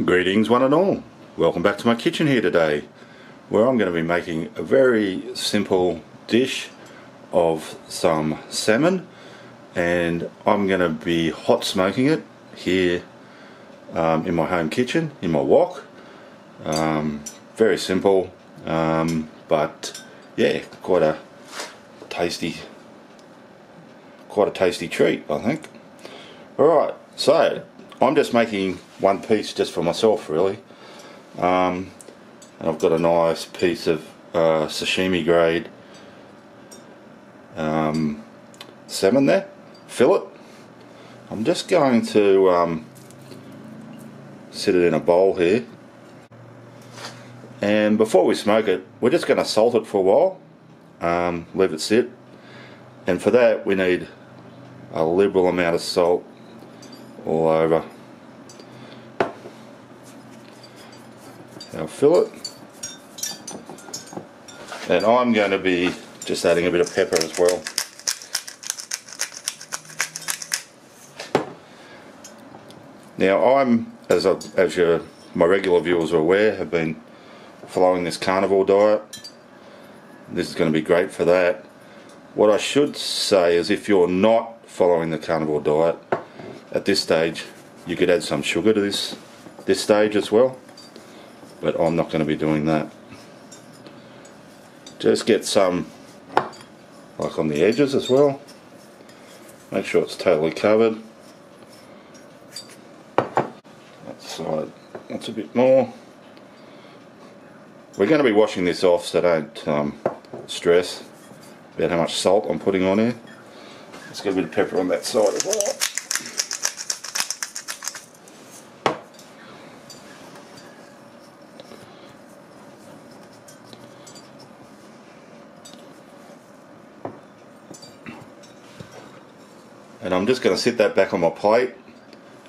Greetings one and all. Welcome back to my kitchen here today, where I'm going to be making a very simple dish of some salmon, and I'm going to be hot smoking it here in my home kitchen, in my wok. Very simple, but yeah, quite a tasty treat, I think. Alright, so I'm just making one piece just for myself, really, and I've got a nice piece of sashimi grade salmon there, fillet. I'm just going to sit it in a bowl here, and before we smoke it, we're just going to salt it for a while, leave it sit, and for that we need a liberal amount of salt all over our fillet. And I'm going to be just adding a bit of pepper as well. Now I'm, as my regular viewers are aware, have been following this carnivore diet. This is going to be great for that. What I should say is, if you're not following the carnivore diet, at this stage you could add some sugar to this stage as well, but I'm not going to be doing that. Just get some like on the edges as well. Make sure it's totally covered. That side, that's a bit more. We're going to be washing this off, so don't stress about how much salt I'm putting on here. Let's get a bit of pepper on that side as well. And I'm just going to sit that back on my plate,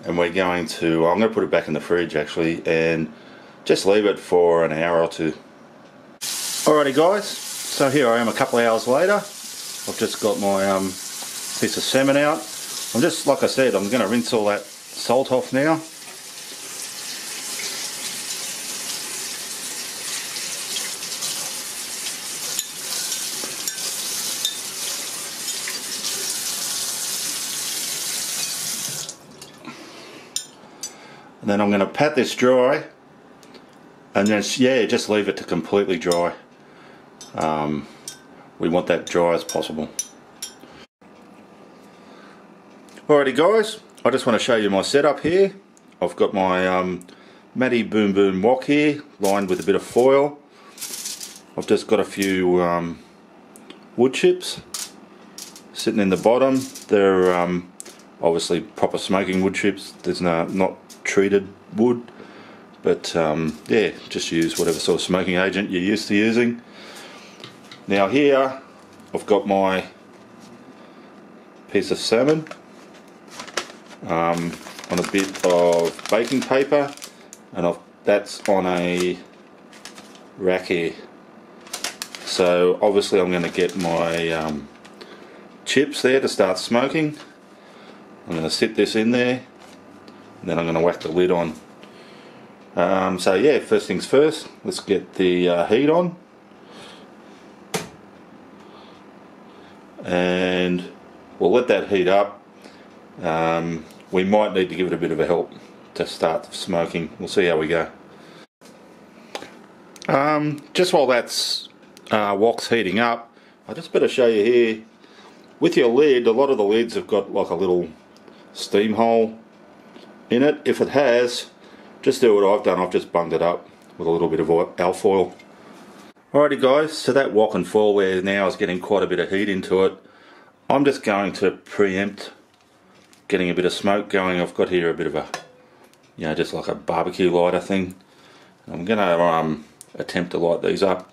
and I'm going to put it back in the fridge actually, and just leave it for an hour or two. Alrighty guys, so here I am a couple of hours later. I've just got my piece of salmon out. I'm just, like I said, I'm going to rinse all that salt off now. And then I'm going to pat this dry, and then just leave it to completely dry. We want that dry as possible. Alrighty guys, I just want to show you my setup here. I've got my Matty Boom Boom wok here, lined with a bit of foil. I've just got a few wood chips sitting in the bottom. They're obviously proper smoking wood chips. There's not treated wood, but yeah, just use whatever sort of smoking agent you're used to using. Now here I've got my piece of salmon on a bit of baking paper, and that's on a rack here. So obviously I'm going to get my chips there to start smoking. I'm going to sit this in there, and then I'm going to whack the lid on. So yeah, first things first, let's get the heat on, and we'll let that heat up. We might need to give it a bit of a help to start smoking. We'll see how we go. Just while that's wok's heating up, I just better show you here with your lid. A lot of the lids have got like a little steam hole in it. If it has, just do what I've done. I've just bunged it up with a little bit of alfoil. Alrighty guys, so that wok and foil there now is getting quite a bit of heat into it. I'm just going to preempt getting a bit of smoke going. I've got here a bit of a, just like a barbecue lighter thing. I'm going to attempt to light these up.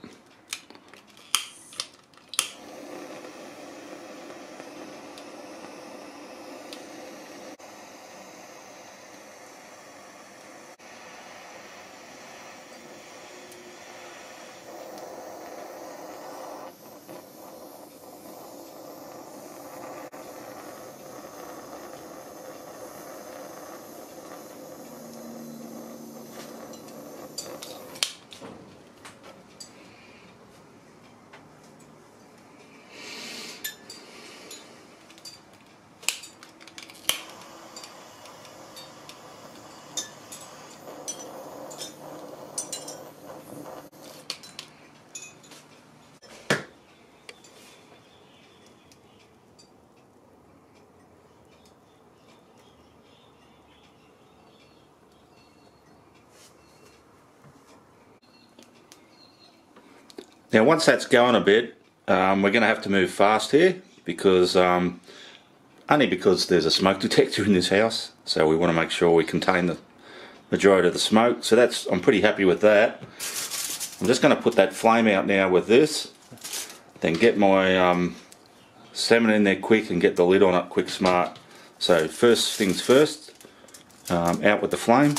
Now once that's going a bit, we're going to have to move fast here because only because there's a smoke detector in this house, so we want to make sure we contain the majority of the smoke. So that's, I'm pretty happy with that. I'm just going to put that flame out now with this, then get my salmon in there quick and get the lid on it quick smart. So first things first, out with the flame.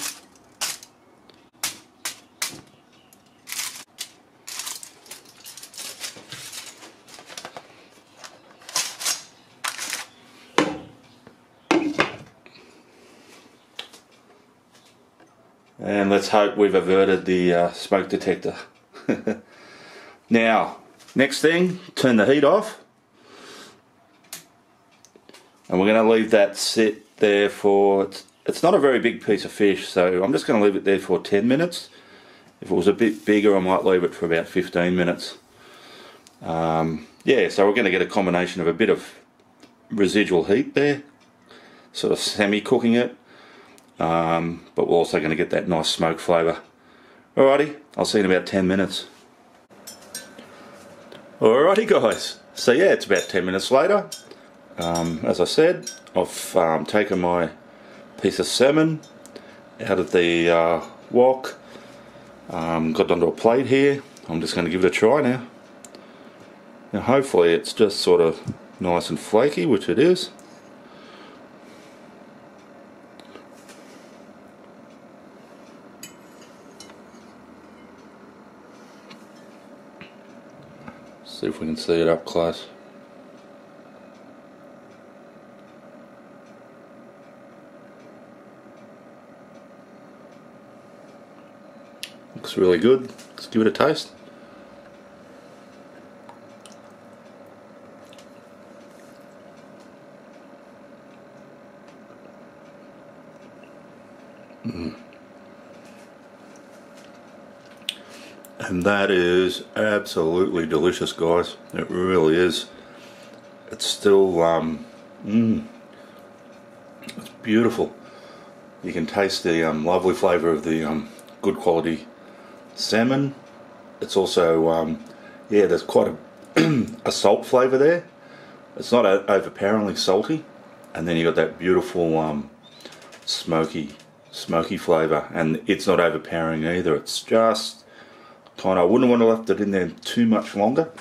And let's hope we've averted the smoke detector. Now, next thing, turn the heat off. And we're going to leave that sit there for, it's not a very big piece of fish, so I'm just going to leave it there for 10 minutes. If it was a bit bigger, I might leave it for about 15 minutes. Yeah, so we're going to get a combination of a bit of residual heat there, sort of semi-cooking it. But we're also going to get that nice smoke flavour. Alrighty, I'll see you in about 10 minutes. Alrighty guys, so yeah, it's about 10 minutes later. As I said, I've taken my piece of salmon out of the wok, got it onto a plate here. I'm just going to give it a try now. Now hopefully it's just sort of nice and flaky, which it is. See if we can see it up close. Looks really good. Let's give it a taste. And that is absolutely delicious, guys. It really is. It's still, it's beautiful. You can taste the lovely flavour of the good quality salmon. It's also, yeah, there's quite a salt flavour there. It's not overpoweringly salty. And then you got that beautiful smoky flavour. And it's not overpowering either. It's just kind of, I wouldn't want to left it in there too much longer,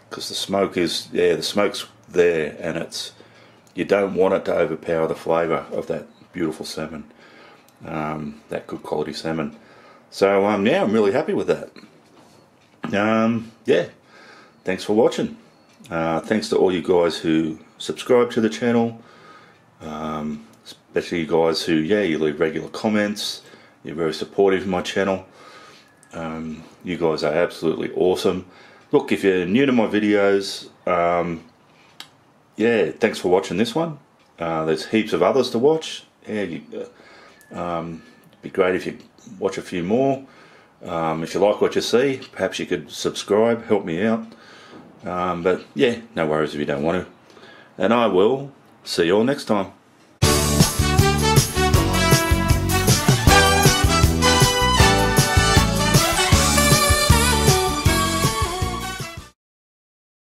because the smoke is, yeah, the smoke's there, and it's, you don't want it to overpower the flavour of that beautiful salmon, that good quality salmon. So yeah, I'm really happy with that. Yeah, thanks for watching. Thanks to all you guys who subscribe to the channel, especially you guys who, yeah, you leave regular comments. You're very supportive of my channel. You guys are absolutely awesome. Look, if you're new to my videos, yeah, thanks for watching this one. There's heaps of others to watch. Yeah, it'd be great if you watch a few more. If you like what you see, perhaps you could subscribe, help me out. But yeah, no worries if you don't want to. And I will see you all next time.